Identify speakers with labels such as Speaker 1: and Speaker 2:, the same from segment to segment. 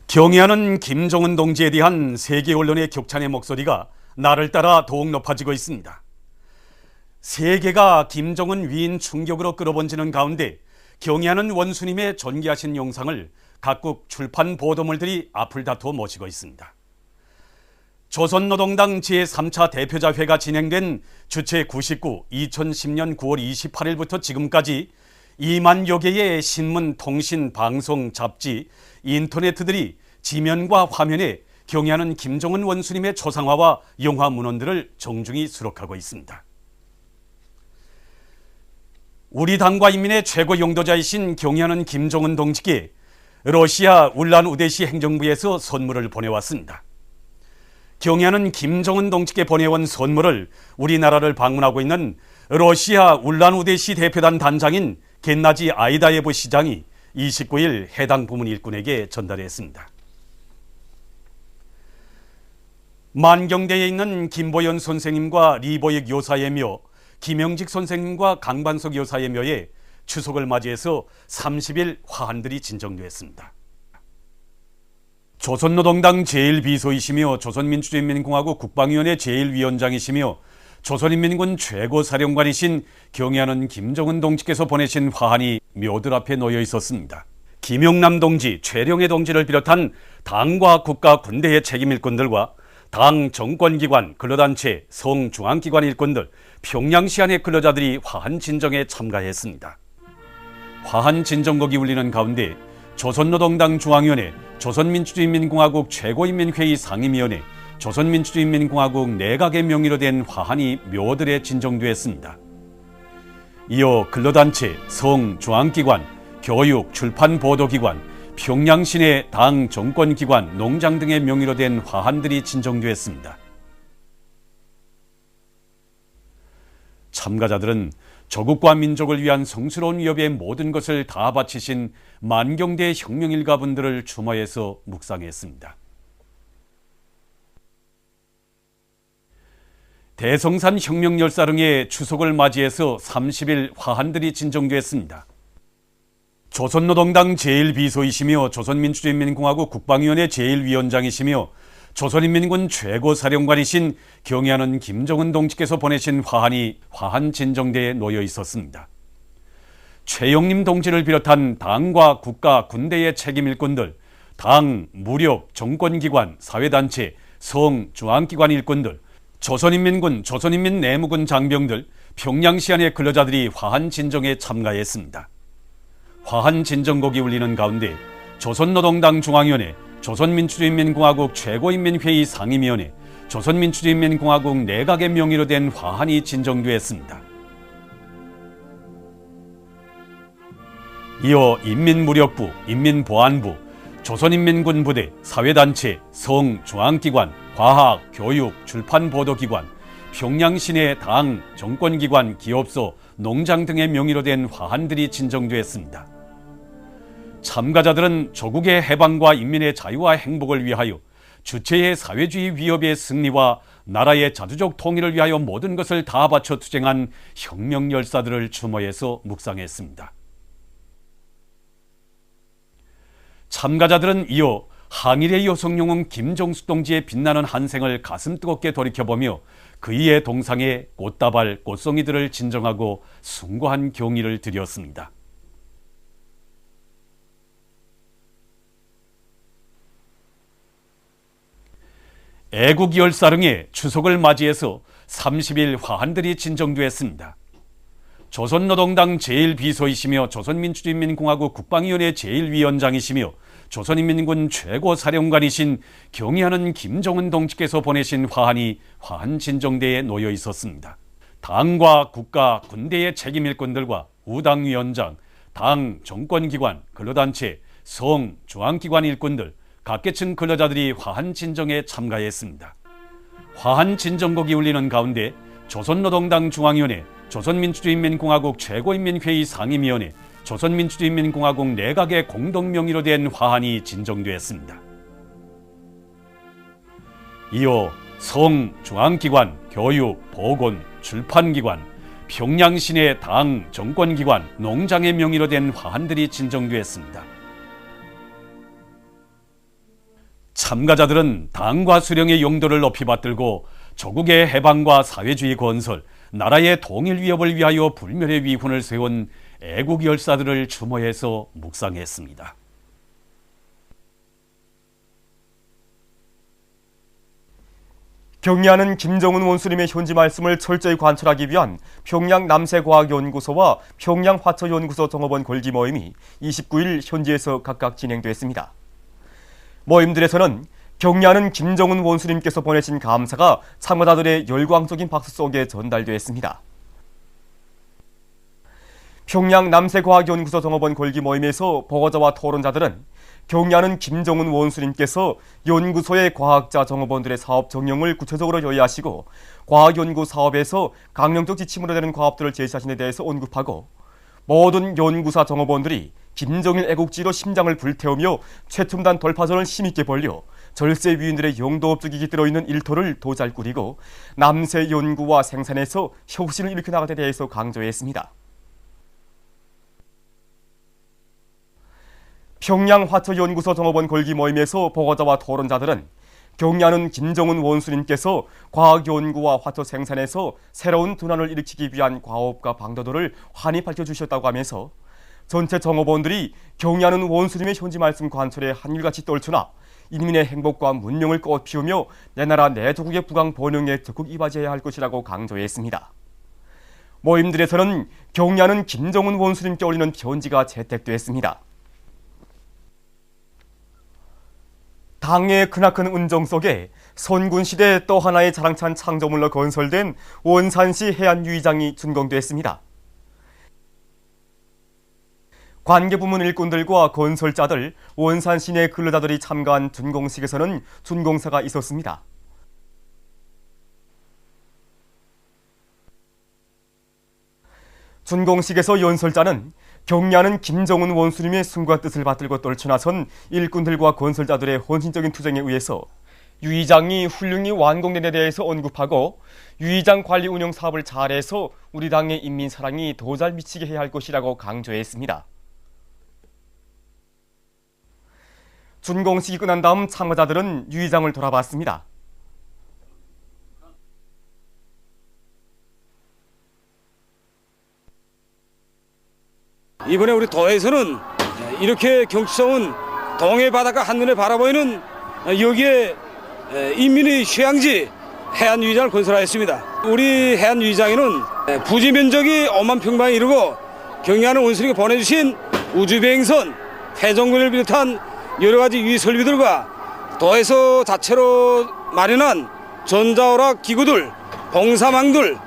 Speaker 1: 경애하는 김정은 동지에 대한 세계 언론의 격찬의 목소리가 날을 따라 더욱 높아지고 있습니다. 세계가 김정은 위인 충격으로 끌어번지는 가운데 경애하는 원수님의 존귀하신 영상을 각국 출판 보도물들이 앞을 다투어 모시고 있습니다. 조선노동당 제3차 대표자회가 진행된 주최 99 2010년 9월 28일부터 지금까지 2만여 개의 신문, 통신, 방송, 잡지, 인터넷들이 지면과 화면에 경애하는 김정은 원수님의 초상화와 영화 문헌들을 정중히 수록하고 있습니다. 우리 당과 인민의 최고 용도자이신 경애하는 김정은 동지께 러시아 울란우데시 행정부에서 선물을 보내왔습니다. 경애하는 김정은 동지께 보내온 선물을 우리나라를 방문하고 있는 러시아 울란우데시 대표단 단장인 겐나지 아이다예브 시장이 29일 해당 부문 일꾼에게 전달했습니다. 만경대에 있는 김보연 선생님과 리보익 요사의 묘, 김영직 선생님과 강반석 요사의 묘에 추석을 맞이해서 30일 화환들이 진정됐습니다. 조선노동당 제1비서이시며 조선민주주의인민공화국 국방위원회 제1위원장이시며 조선인민군 최고사령관이신 경애하는 김정은 동지께서 보내신 화환이 묘들 앞에 놓여 있었습니다. 김용남 동지, 최령해 동지를 비롯한 당과 국가 군대의 책임일꾼들과 당 정권기관, 근로단체, 성중앙기관 일꾼들, 평양시안의 근로자들이 화환 진정에 참가했습니다. 화환 진정곡이 울리는 가운데 조선노동당 중앙위원회, 조선민주주의인민공화국 최고인민회의 상임위원회, 조선민주주의인민공화국 내각의 명의로 된 화환이 묘들에 진정되었습니다. 이어 근로단체, 성중앙기관, 교육, 출판, 보도기관, 평양시내 당 정권기관, 농장 등의 명의로 된 화환들이 진정되었습니다. 참가자들은 조국과 민족을 위한 성스러운 위협의 모든 것을 다 바치신 만경대 혁명일가분들을 추모해서 묵상했습니다. 대성산 혁명열사릉의 추석을 맞이해서 30일 화환들이 진정됐습니다. 조선노동당 제1비서이시며 조선민주주의인민공화국 국방위원회 제1위원장이시며 조선인민군 최고사령관이신 경애하는 김정은 동지께서 보내신 화환이 화환 진정대에 놓여 있었습니다. 최영림 동지를 비롯한 당과 국가, 군대의 책임일꾼들, 당, 무력, 정권기관, 사회단체, 성, 중앙기관 일꾼들, 조선인민군, 조선인민내무군 장병들, 평양시안의 근로자들이 화환 진정에 참가했습니다. 화환 진정곡이 울리는 가운데 조선노동당 중앙위원회, 조선민주주의인민공화국 최고인민회의 상임위원회, 조선민주주의인민공화국 내각의 명의로 된 화환이 진정되었습니다. 이어 인민무력부, 인민보안부, 조선인민군 부대, 사회단체, 성, 중앙기관, 과학, 교육, 출판, 보도기관, 평양시내 당, 정권기관, 기업소, 농장 등의 명의로 된 화환들이 진정되었습니다. 참가자들은 조국의 해방과 인민의 자유와 행복을 위하여 주체의 사회주의 위협의 승리와 나라의 자주적 통일을 위하여 모든 것을 다 바쳐 투쟁한 혁명열사들을 추모해서 묵상했습니다. 참가자들은 이어 항일의 여성영웅 김정숙 동지의 빛나는 한생을 가슴 뜨겁게 돌이켜보며 그이의 동상에 꽃다발, 꽃송이들을 진정하고 숭고한 경의를 드렸습니다. 애국열사릉의 추석을 맞이해서 30일 화환들이 진정되었습니다. 조선노동당 제1비서이시며 조선민주주의인민공화국 국방위원회 제1위원장이시며 조선인민군 최고사령관이신 경애하는 김정은 동지께서 보내신 화환이 화환 진정대에 놓여 있었습니다. 당과 국가, 군대의 책임일꾼들과 우당위원장, 당, 정권기관, 근로단체, 성, 중앙기관 일꾼들, 각계층 근로자들이 화환 진정에 참가했습니다. 화환 진정곡이 울리는 가운데 조선노동당 중앙위원회, 조선민주주의인민공화국 최고인민회의 상임위원회, 조선민주주의인민공화국 내각의 공동명의로 된 화환이 진정되었습니다. 이어 성, 중앙기관, 교육, 보건, 출판기관, 평양시내 당, 정권기관, 농장의 명의로 된 화환들이 진정되었습니다. 참가자들은 당과 수령의 용도를 높이 받들고 조국의 해방과 사회주의 건설, 나라의 통일 위협을 위하여 불멸의 위훈을 세운 애국 열사들을 추모해서 묵상했습니다.
Speaker 2: 경의하는 김정은 원수님의 현지 말씀을 철저히 관철하기 위한 평양 남세과학연구소와 평양화초연구소 종업원 골기 모임이 29일 현지에서 각각 진행됐습니다. 모임들에서는 경의하는 김정은 원수님께서 보내신 감사가 참가자들의 열광적인 박수 속에 전달됐습니다. 평양 남세과학연구소 종업원 골기 모임에서 보고자와 토론자들은 경의하는 김정은 원수님께서 연구소의 과학자 종업원들의 사업 정령을 구체적으로 요약하시고 과학연구 사업에서 강령적 지침으로 되는 과업들을 제시하신 데 대해서 언급하고 모든 연구사 종업원들이 김정일 애국지로 심장을 불태우며 최첨단 돌파전을 힘있게 벌려 절세 위인들의 영도업적이기 들어있는 일터를 더 잘 꾸리고 남세 연구와 생산에서 혁신을 일으켜 나갈 데 대해서 강조했습니다. 평양화초연구소 종업원 골기 모임에서 보고자와 토론자들은 경의하는 김정은 원수님께서 과학연구와 화초 생산에서 새로운 전환을 일으키기 위한 과업과 방도들을 환히 밝혀주셨다고 하면서 전체 종업원들이 경의하는 원수님의 현지 말씀 관철에 한결같이 떨쳐나 인민의 행복과 문명을 꽃피우며 내 나라 내 조국의 부강 번영에 적극 이바지해야 할 것이라고 강조했습니다. 모임들에서는 경의하는 김정은 원수님께 올리는 편지가 채택됐습니다. 당의 크나큰 운정 속에 선군시대 또 하나의 자랑찬 창조물로 건설된 원산시 해안유의장이 준공됐습니다. 관계부문 일꾼들과 건설자들, 원산시 내 근로자들이 참가한 준공식에서는 준공사가 있었습니다. 준공식에서 연설자는 경의하는 김정은 원수님의 숨과 뜻을 받들고 떨쳐나선 일꾼들과 건설자들의 헌신적인 투쟁에 의해서 유의장이 훌륭히 완공된 데 대해서 언급하고 유의장 관리 운영 사업을 잘해서 우리 당의 인민 사랑이 더 잘 미치게 해야 할 것이라고 강조했습니다. 준공식이 끝난 다음 참가자들은 유의장을 돌아봤습니다.
Speaker 3: 이번에 우리 도에서는 이렇게 경치 좋은 동해 바다가 한눈에 바라보이는 여기에 인민의 휴양지 해안유의장을 건설하였습니다. 우리 해안유의장에는 부지 면적이 5만 평방에 이르고 경의하는 원수님이 보내주신 우주비행선, 회전근을 비롯한 여러 가지 유의 설비들과 도에서 자체로 마련한 전자오락 기구들, 봉사망들,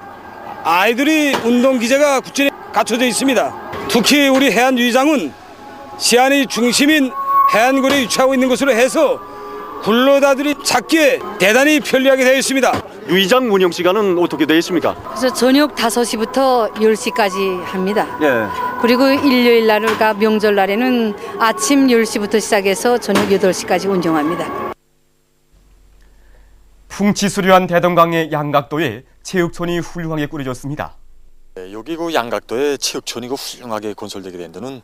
Speaker 3: 아이들이 운동기재가 구천에 갖춰져 있습니다. 특히 우리 해안유의장은 시안의 중심인 해안거리에 위치하고 있는 것으로 해서 근로자들이 찾기에 대단히 편리하게 되어 있습니다.
Speaker 4: 유의장 운영 시간은 어떻게 되어 있습니까?
Speaker 5: 그래서 저녁 5시부터 10시까지 합니다.
Speaker 4: 예.
Speaker 5: 그리고 일요일 날과 명절 날에는 아침 10시부터 시작해서 저녁 8시까지 운영합니다.
Speaker 2: 풍치수려한 대동강의 양각도에 체육촌이 훌륭하게 꾸려졌습니다.
Speaker 6: 여기 그 양각도에 체육촌이 훌륭하게 건설되게 된 데는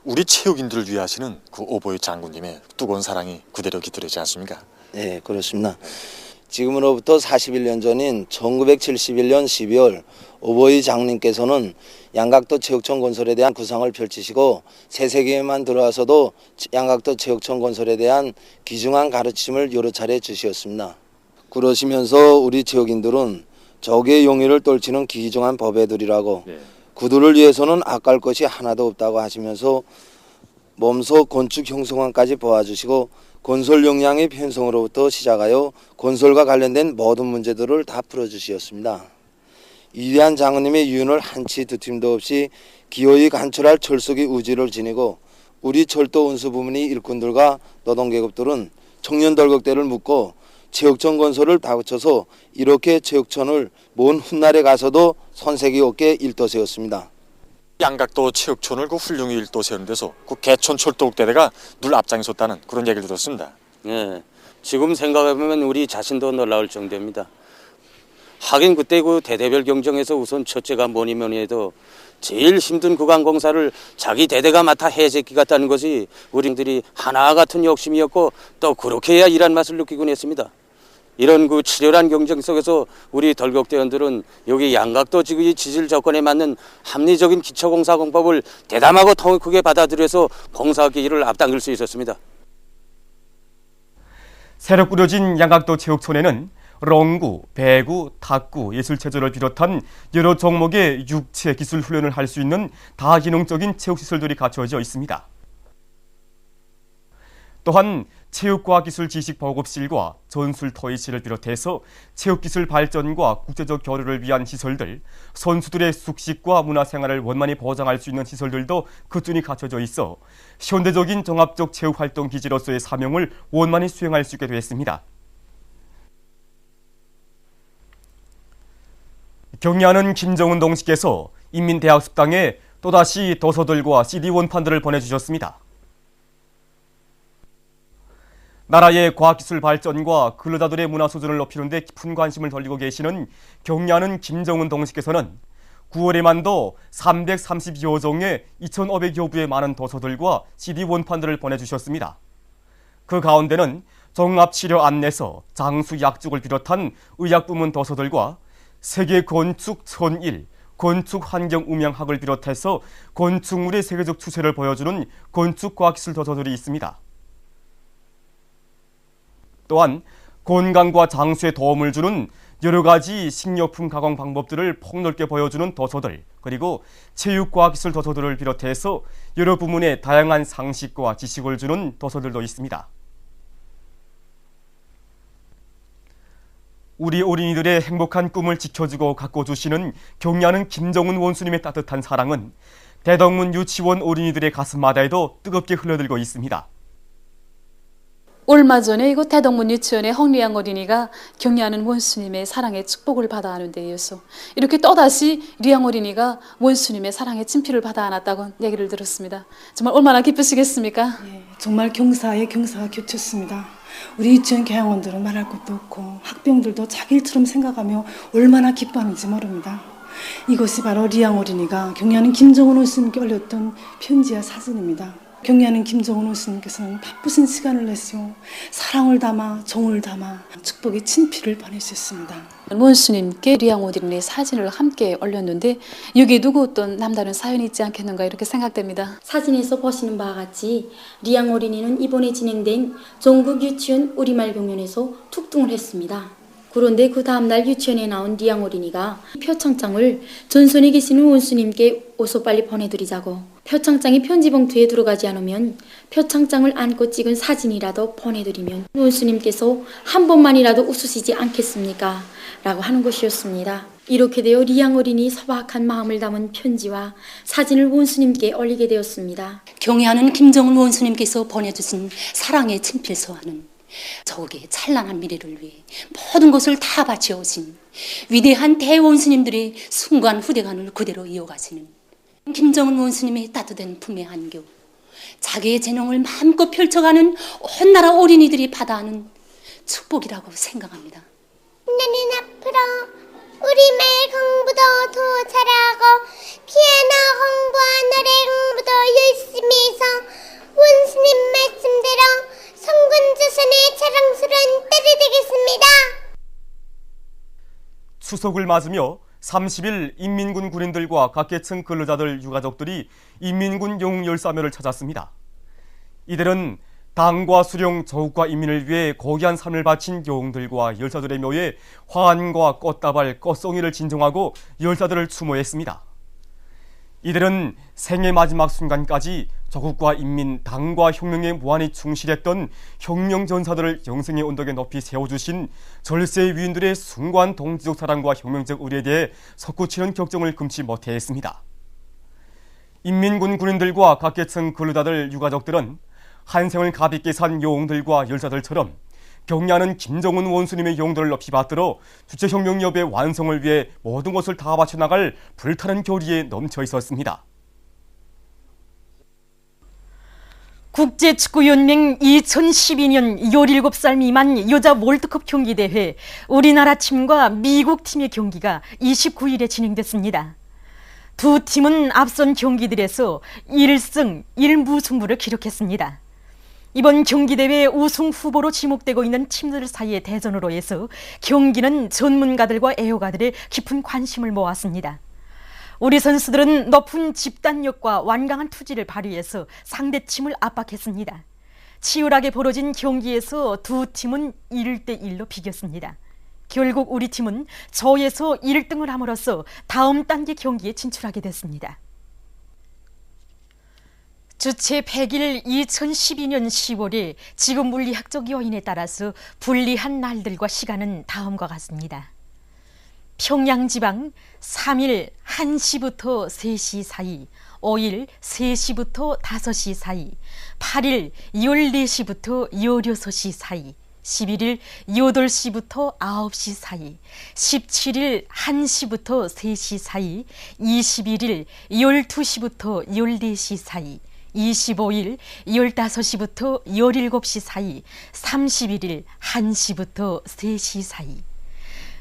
Speaker 6: 우리 체육인들을 위하시는 그 오보이 장군님의 뜨거운 사랑이 그대로 깃들이지 않습니까?
Speaker 7: 네, 그렇습니다. 지금으로부터 41년 전인 1971년 12월 오보이 장님께서는 양각도 체육촌 건설에 대한 구상을 펼치시고 새세기에만 들어와서도 양각도 체육촌 건설에 대한 귀중한 가르침을 여러 차례 주셨습니다. 그러시면서 우리 체육인들은 적의 용의를 떨치는 귀중한 법애들이라고 그들을 위해서는 아까울 것이 하나도 없다고 하시면서 몸소 건축 형성안까지 보아주시고 건설 역량의 편성으로부터 시작하여 건설과 관련된 모든 문제들을 다 풀어주시었습니다. 위대한 장군님의 유언을 한치 두팀도 없이 기어이 간철할 철석의 우지를 지니고 우리 철도 운수 부문의 일꾼들과 노동계급들은 청년 덜컥대를 묶고 체육촌 건설을 다그쳐서 이렇게 체육촌을 먼 훗날에 가서도 손색이 없게 일떠세웠습니다.
Speaker 6: 양각도 체육촌을 그 훌륭히 일떠세우는 데서 그 개촌 철도국대대가 늘 앞장섰다는 그런 얘기를 들었습니다.
Speaker 8: 네, 지금 생각해보면 우리 자신도 놀라울 정도입니다. 하긴 그때 그 대대별 경쟁에서 우선 첫째가 뭐니 해도 제일 힘든 구간 공사를 자기 대대가 맡아 해제끼겠다는 것이 우리들이 하나 같은 욕심이었고 또 그렇게 해야 일한 맛을 느끼곤 했습니다. 이런 그 치열한 경쟁 속에서 우리 덜격대원들은 여기 양각도 지구의 지질 조건에 맞는 합리적인 기초공사 공법을 대담하고 통을 크게 받아들여서 공사 기일을 앞당길 수 있었습니다.
Speaker 2: 새로 꾸려진 양각도 체육촌에는 렁구, 배구, 탁구, 예술체조를 비롯한 여러 종목의 육체 기술 훈련을 할 수 있는 다기능적인 체육시설들이 갖춰져 있습니다. 또한 체육과학기술 지식보급실과 전술 토의실을 비롯해서 체육기술 발전과 국제적 교류를 위한 시설들, 선수들의 숙식과 문화생활을 원만히 보장할 수 있는 시설들도 꾸준히 갖춰져 있어 현대적인 종합적 체육활동 기지로서의 사명을 원만히 수행할 수 있게 되었습니다. 경리하는 김정은 동지께서 인민대학습당에 또다시 도서들과 CD 원판들을 보내주셨습니다. 나라의 과학기술 발전과 근로자들의 문화수준을 높이는 데 깊은 관심을 돌리고 계시는 경리하는 김정은 동지께서는 9월에만도 332여 종의 2,500여 부의 많은 도서들과 CD 원판들을 보내주셨습니다. 그 가운데는 종합치료 안내서, 장수 약죽을 비롯한 의학부문 도서들과 세계 건축 1001, 건축 환경 음향학을 비롯해서 건축물의 세계적 추세를 보여주는 건축과학기술 도서들이 있습니다. 또한 건강과 장수에 도움을 주는 여러 가지 식료품 가공 방법들을 폭넓게 보여주는 도서들, 그리고 체육과학기술 도서들을 비롯해서 여러 부문의 다양한 상식과 지식을 주는 도서들도 있습니다. 우리 어린이들의 행복한 꿈을 지켜주고 가꿔주시는 경리하는 김정은 원수님의 따뜻한 사랑은 대덕문 유치원 어린이들의 가슴마다에도 뜨겁게 흘러들고 있습니다.
Speaker 9: 얼마 전에 이곳 대덕문 유치원의 홍리양 어린이가 경리하는 원수님의 사랑의 축복을 받아 하는 데 이어서 이렇게 또다시 리양 어린이가 원수님의 사랑의 친필을 받아 안았다고 얘기를 들었습니다. 정말 얼마나 기쁘시겠습니까?
Speaker 10: 예, 정말 경사에 경사가 겹쳤습니다. 우리 유치원 교양원들은 말할 것도 없고 학부형들도 자기 일처럼 생각하며 얼마나 기뻐하는지 모릅니다. 이것이 바로 리양 어린이가 경리하는 김정은 원수님께 올렸던 편지와 사진입니다. 경리하는 김정은 원수님께서는 바쁘신 시간을 내서 사랑을 담아 정을 담아 축복의 친필을 보내주셨습니다.
Speaker 9: 원수님께 리양 어린이의 사진을 함께 올렸는데 여기에 누구 어떤 남다른 사연이 있지 않겠는가 이렇게 생각됩니다.
Speaker 11: 사진에서 보시는 바와 같이 리양 어린이는 이번에 진행된 전국 유치원 우리말 경연에서 특등을 했습니다. 그런데 그 다음날 유치원에 나온 리양 어린이가 표창장을 전선에 계시는 원수님께 어서 빨리 보내드리자고, 표창장이 편지 봉투에 들어가지 않으면 표창장을 안고 찍은 사진이라도 보내드리면 원수님께서 한 번만이라도 웃으시지 않겠습니까? 라고 하는 것이었습니다. 이렇게 되어 리양 어린이 소박한 마음을 담은 편지와 사진을 원수님께 올리게 되었습니다.
Speaker 5: 경애하는 김정은 원수님께서 보내주신 사랑의 친필서와는 저국의 찬란한 미래를 위해 모든 것을 다 바쳐오신 위대한 대원수님들의 숭고한 후대관을 그대로 이어가시는 김정은 원수님의 따뜻한 품의 안겨, 자기의 재능을 마음껏 펼쳐가는 온 나라 어린이들이 받아하는 축복이라고 생각합니다.
Speaker 11: 나는 앞으로 우리말 공부도 더 잘하고 피아노 공부와 노래 공부도 열심히 해서 원수님 말씀대로 성군조선의 자랑스러운 딸이 되겠습니다.
Speaker 2: 추석을 맞으며 30일 인민군 군인들과 각계층 근로자들 유가족들이 인민군 영웅열사묘를 찾았습니다. 이들은 당과 수령, 조국과 인민을 위해 고귀한 삶을 바친 영웅들과 열사들의 묘에 화환과 꽃다발, 꽃송이를 진정하고 열사들을 추모했습니다. 이들은 생의 마지막 순간까지 조국과 인민, 당과 혁명에 무한히 충실했던 혁명전사들을 영생의 언덕에 높이 세워주신 절세의 위인들의 숭고한 동지적 사랑과 혁명적 의리에 대해 솟구치는 격정을 금치 못했습니다. 인민군 군인들과 각계층 근로자들 유가족들은 한 생을 가볍게 산 영웅들과 열사들처럼 경리하는 김정은 원수님의 영웅들을 높이 받들어 주체혁명협의 완성을 위해 모든 것을 다 바쳐나갈 불타는 교리에 넘쳐 있었습니다.
Speaker 12: 국제축구연맹 2012년 17살 미만 여자 월드컵 경기대회 우리나라 팀과 미국 팀의 경기가 29일에 진행됐습니다. 두 팀은 앞선 경기들에서 1승 1무승부를 기록했습니다. 이번 경기대회 우승 후보로 지목되고 있는 팀들 사이의 대전으로 해서 경기는 전문가들과 애호가들의 깊은 관심을 모았습니다. 우리 선수들은 높은 집단력과 완강한 투지를 발휘해서 상대팀을 압박했습니다. 치열하게 벌어진 경기에서 두 팀은 1대1로 비겼습니다. 결국 우리 팀은 저에서 1등을 함으로써 다음 단계 경기에 진출하게 됐습니다. 주체 100일 2012년 10월에 지구 물리학적 요인에 따라서 불리한 날들과 시간은 다음과 같습니다. 평양지방 3일 1시부터 3시 사이, 5일 3시부터 5시 사이, 8일 14시부터 16시 사이, 11일 8시부터 9시 사이, 17일 1시부터 3시 사이, 21일 12시부터 14시 사이, 25일 15시부터 17시 사이, 31일 1시부터 3시 사이.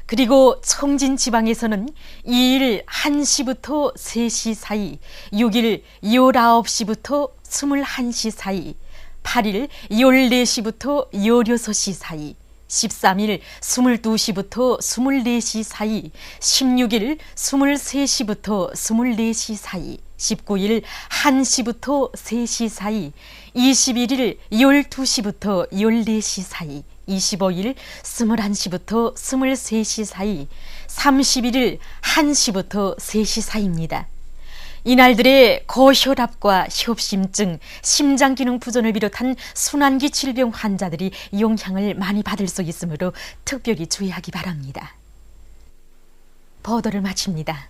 Speaker 12: 그리고 청진 지방에서는 2일 1시부터 3시 사이, 6일 19시부터 21시 사이, 8일 14시부터 16시 사이, 13일 22시부터 24시 사이, 16일 23시부터 24시 사이, 19일 1시부터 3시 사이, 21일 12시부터 14시 사이, 25일 21시부터 23시 사이, 31일 1시부터 3시 사이입니다. 이날들의 고혈압과 협심증, 심장기능 부전을 비롯한 순환기 질병 환자들이 영향을 많이 받을 수 있으므로 특별히 주의하기 바랍니다. 보도를 마칩니다.